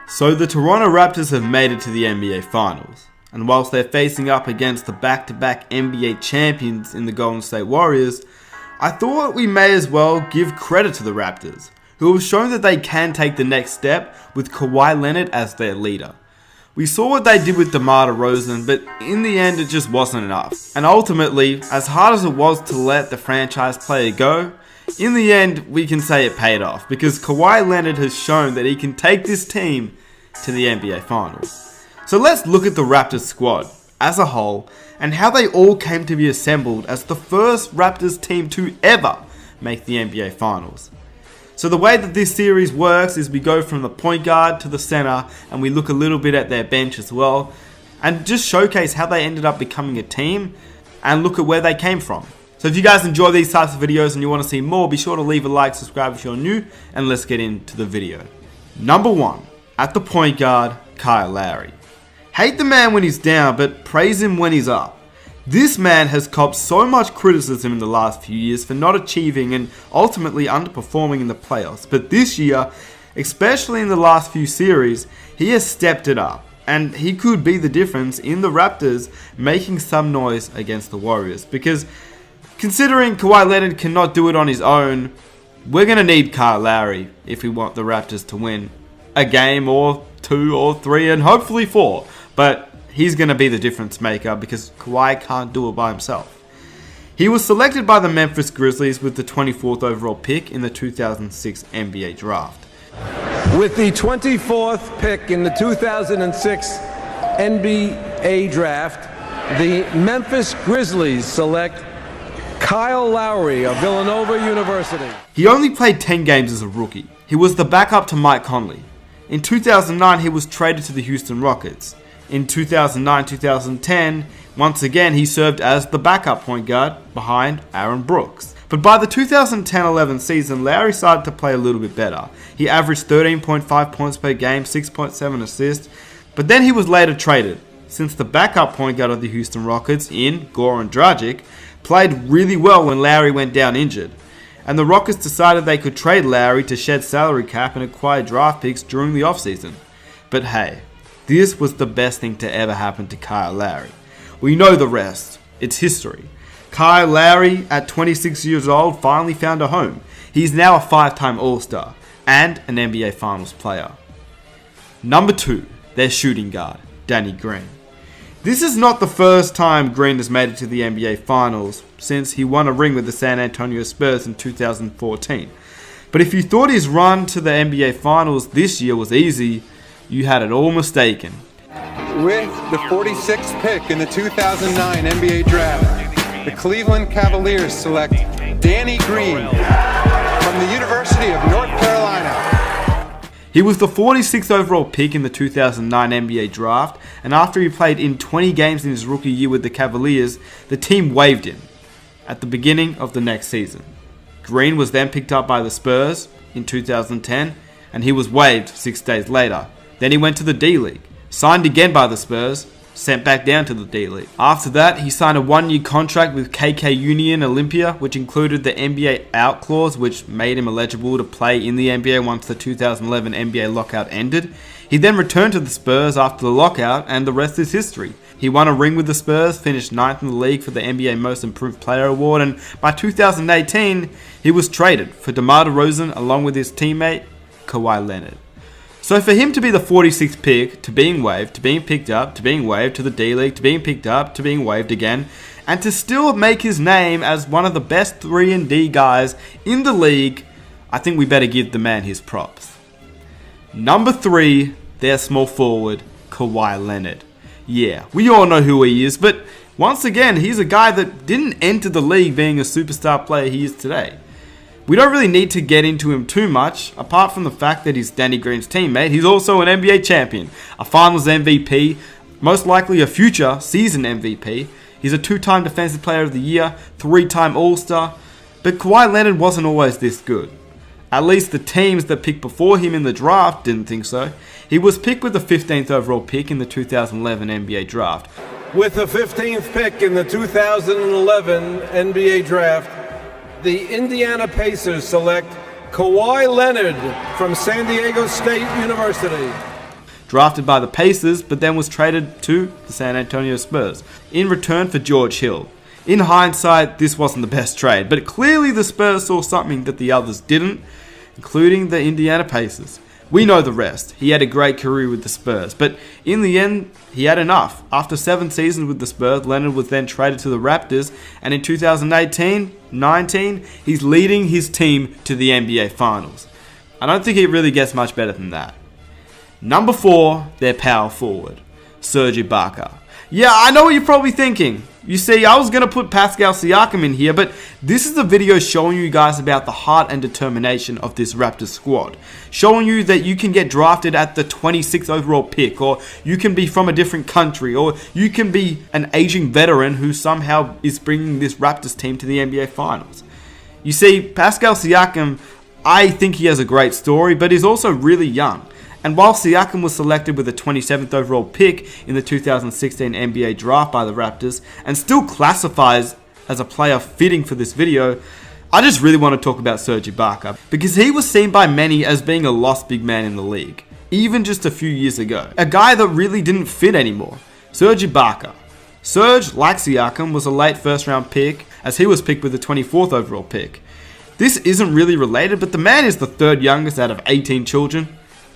So the Toronto Raptors have made it to the NBA Finals, and whilst they're facing up against the back-to-back NBA champions in the Golden State Warriors, I thought we may as well give credit to the Raptors, who have shown that they can take the next step with Kawhi Leonard as their leader. We saw what they did with DeMar DeRozan, but in the end it just wasn't enough. And ultimately, as hard as it was to let the franchise player go, in the end we can say it paid off, because Kawhi Leonard has shown that he can take this team to the NBA Finals. So let's look at the Raptors squad as a whole and how they all came to be assembled as the first Raptors team to ever make the NBA Finals. So the way that this series works is we go from the point guard to the center, and we look a little bit at their bench as well, and just showcase how they ended up becoming a team and look at where they came from. So if you guys enjoy these types of videos and you want to see more, be sure to leave a like, subscribe if you're new, and let's get into the video. Number 1, at the point guard, Kyle Lowry. Hate the man when he's down, but praise him when he's up. This man has copped so much criticism in the last few years for not achieving and ultimately underperforming in the playoffs. But this year, especially in the last few series, he has stepped it up. And he could be the difference in the Raptors making some noise against the Warriors. Because considering Kawhi Leonard cannot do it on his own, we're going to need Kyle Lowry if we want the Raptors to win a game or 2 or 3 and hopefully 4. But he's going to be the difference maker because Kawhi can't do it by himself. He was selected by the Memphis Grizzlies with the 24th overall pick in the 2006 NBA Draft. With the 24th pick in the 2006 NBA Draft, the Memphis Grizzlies select Kyle Lowry of Villanova University. He only played 10 games as a rookie. He was the backup to Mike Conley. In 2009, he was traded to the Houston Rockets. In 2009-2010, once again he served as the backup point guard behind Aaron Brooks. But by the 2010-11 season, Lowry started to play a little bit better. He averaged 13.5 points per game, 6.7 assists, but then he was later traded, since the backup point guard of the Houston Rockets in Goran Dragic played really well when Lowry went down injured. And the Rockets decided they could trade Lowry to shed salary cap and acquire draft picks during the offseason. But hey, this was the best thing to ever happen to Kyle Lowry. We know the rest. It's history. Kyle Lowry, at 26 years old, finally found a home. He's now a 5-time All-Star and an NBA Finals player. Number 2, their shooting guard, Danny Green. This is not the first time Green has made it to the NBA Finals, since he won a ring with the San Antonio Spurs in 2014. But if you thought his run to the NBA Finals this year was easy, you had it all mistaken. With the 46th pick in the 2009 NBA Draft, the Cleveland Cavaliers select Danny Green from the University of North Carolina. He was the 46th overall pick in the 2009 NBA Draft, and after he played in 20 games in his rookie year with the Cavaliers, the team waived him at the beginning of the next season. Green was then picked up by the Spurs in 2010, and he was waived 6 days later. Then he went to the D-League, signed again by the Spurs, sent back down to the D-League. After that, he signed a 1-year contract with KK Union Olympia, which included the NBA out clause, which made him eligible to play in the NBA once the 2011 NBA lockout ended. He then returned to the Spurs after the lockout, and the rest is history. He won a ring with the Spurs, finished 9th in the league for the NBA Most Improved Player Award, and by 2018, he was traded for DeMar DeRozan along with his teammate, Kawhi Leonard. So for him to be the 46th pick, to being waived, to being picked up, to being waived to the D-League, to being picked up, to being waived again, and to still make his name as one of the best 3-and-D guys in the league, I think we better give the man his props. Number 3, their small forward, Kawhi Leonard. Yeah, we all know who he is, but once again, he's a guy that didn't enter the league being a superstar player he is today. We don't really need to get into him too much, apart from the fact that he's Danny Green's teammate. He's also an NBA champion, a Finals MVP, most likely a future season MVP. He's a 2-time Defensive Player of the Year, 3-time All-Star. But Kawhi Leonard wasn't always this good. At least the teams that picked before him in the draft didn't think so. He was picked with the 15th overall pick in the 2011 NBA Draft. With the 15th pick in the 2011 NBA Draft, the Indiana Pacers select Kawhi Leonard from San Diego State University. drafted by the Pacers, but then was traded to the San Antonio Spurs in return for George Hill. In hindsight, this wasn't the best trade, but clearly the Spurs saw something that the others didn't, including the Indiana Pacers. We know the rest. He had a great career with the Spurs, but in the end, he had enough. After 7 seasons with the Spurs, Leonard was then traded to the Raptors, and in 2018-19, he's leading his team to the NBA Finals. I don't think it really gets much better than that. Number 4, their power forward, Serge Ibaka. Yeah, I know what you're probably thinking. You see, I was going to put Pascal Siakam in here, but this is a video showing you guys about the heart and determination of this Raptors squad. Showing you that you can get drafted at the 26th overall pick, or you can be from a different country, or you can be an aging veteran who somehow is bringing this Raptors team to the NBA Finals. You see, Pascal Siakam, I think he has a great story, but he's also really young. And while Siakam was selected with the 27th overall pick in the 2016 NBA draft by the Raptors, and still classifies as a player fitting for this video, I just really want to talk about Serge Ibaka, because he was seen by many as being a lost big man in the league, even just a few years ago. A guy that really didn't fit anymore. Serge Ibaka. Serge, like Siakam, was a late first round pick, as he was picked with the 24th overall pick. This isn't really related, but the man is the 3rd youngest out of 18 children,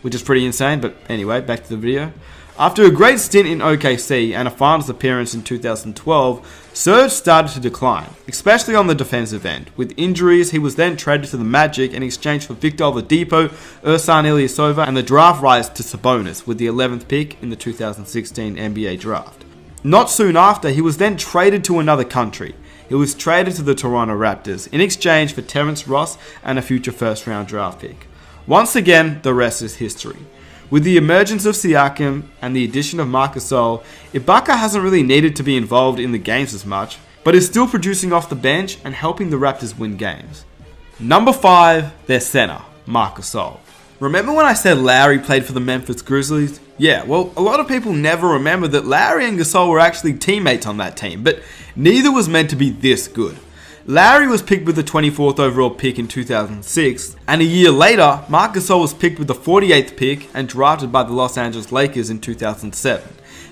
which is pretty insane, but anyway, back to the video. After a great stint in OKC and a finals appearance in 2012, Serge started to decline, especially on the defensive end. With injuries, he was then traded to the Magic in exchange for Victor Oladipo, Ersan Ilyasova, and the draft rights to Sabonis with the 11th pick in the 2016 NBA draft. Not soon after, he was then traded to another country. He was traded to the Toronto Raptors in exchange for Terrence Ross and a future first round draft pick. Once again, the rest is history. With the emergence of Siakam and the addition of Marc Gasol, Ibaka hasn't really needed to be involved in the games as much, but is still producing off the bench and helping the Raptors win games. Number 5, their center, Marc Gasol. Remember when I said Lowry played for the Memphis Grizzlies? Yeah, well, a lot of people never remember that Lowry and Gasol were actually teammates on that team, but neither was meant to be this good. Lowry was picked with the 24th overall pick in 2006, and a year later, Marc Gasol was picked with the 48th pick and drafted by the Los Angeles Lakers in 2007.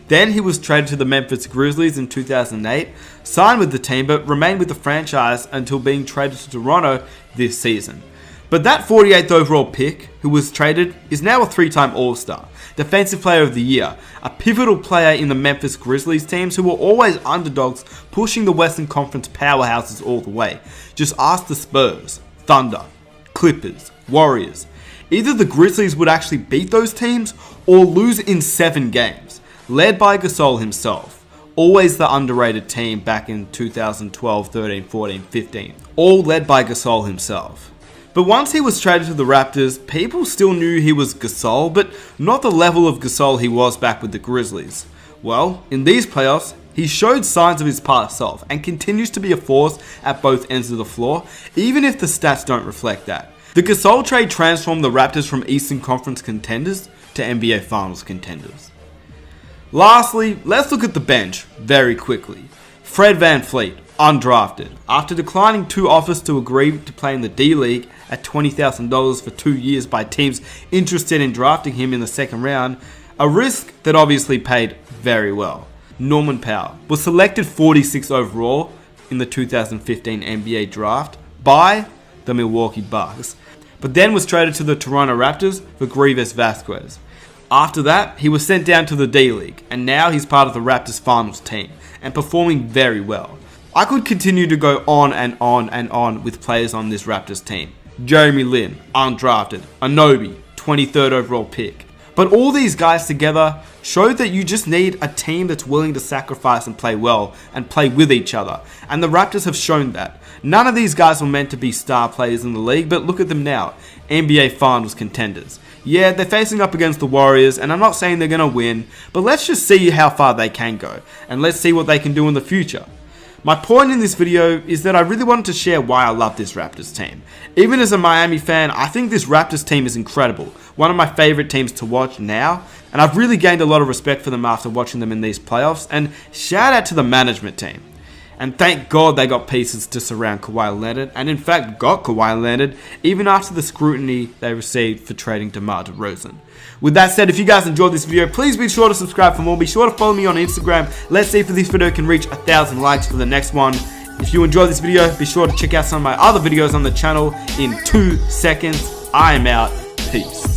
Then he was traded to the Memphis Grizzlies in 2008, signed with the team but remained with the franchise until being traded to Toronto this season. But that 48th overall pick, who was traded, is now a 3-time All-Star, Defensive Player of the Year, a pivotal player in the Memphis Grizzlies teams who were always underdogs pushing the Western Conference powerhouses all the way. Just ask the Spurs, Thunder, Clippers, Warriors. Either the Grizzlies would actually beat those teams or lose in 7 games, led by Gasol himself. Always the underrated team back in 2012, 13, 14, 15. All led by Gasol himself. But once he was traded to the Raptors, people still knew he was Gasol, but not the level of Gasol he was back with the Grizzlies. Well, in these playoffs, he showed signs of his past self and continues to be a force at both ends of the floor, even if the stats don't reflect that. The Gasol trade transformed the Raptors from Eastern Conference contenders to NBA Finals contenders. Lastly, let's look at the bench very quickly. Fred VanVleet, undrafted. After declining 2 offers to agree to play in the D-League at $20,000 for 2 years by teams interested in drafting him in the 2nd round, a risk that obviously paid very well. Norman Powell was selected 46th overall in the 2015 NBA draft by the Milwaukee Bucks, but then was traded to the Toronto Raptors for Grievous Vasquez. After that, he was sent down to the D-League, and now he's part of the Raptors finals team, and performing very well. I could continue to go on and on and on with players on this Raptors team. Jeremy Lin, undrafted. Anunoby, 23rd overall pick. But all these guys together showed that you just need a team that's willing to sacrifice and play well and play with each other. And the Raptors have shown that. None of these guys were meant to be star players in the league, but look at them now. NBA Finals contenders. Yeah, they're facing up against the Warriors, and I'm not saying they're going to win, but let's just see how far they can go. And let's see what they can do in the future. My point in this video is that I really wanted to share why I love this Raptors team. Even as a Miami fan, I think this Raptors team is incredible. One of my favorite teams to watch now, and I've really gained a lot of respect for them after watching them in these playoffs, and shout out to the management team. And thank God they got pieces to surround Kawhi Leonard, and in fact got Kawhi Leonard even after the scrutiny they received for trading DeMar DeRozan. With that said, if you guys enjoyed this video, please be sure to subscribe for more. Be sure to follow me on Instagram. Let's see if this video can reach 1,000 likes for the next one. If you enjoyed this video, be sure to check out some of my other videos on the channel in 2 seconds. I am out. Peace.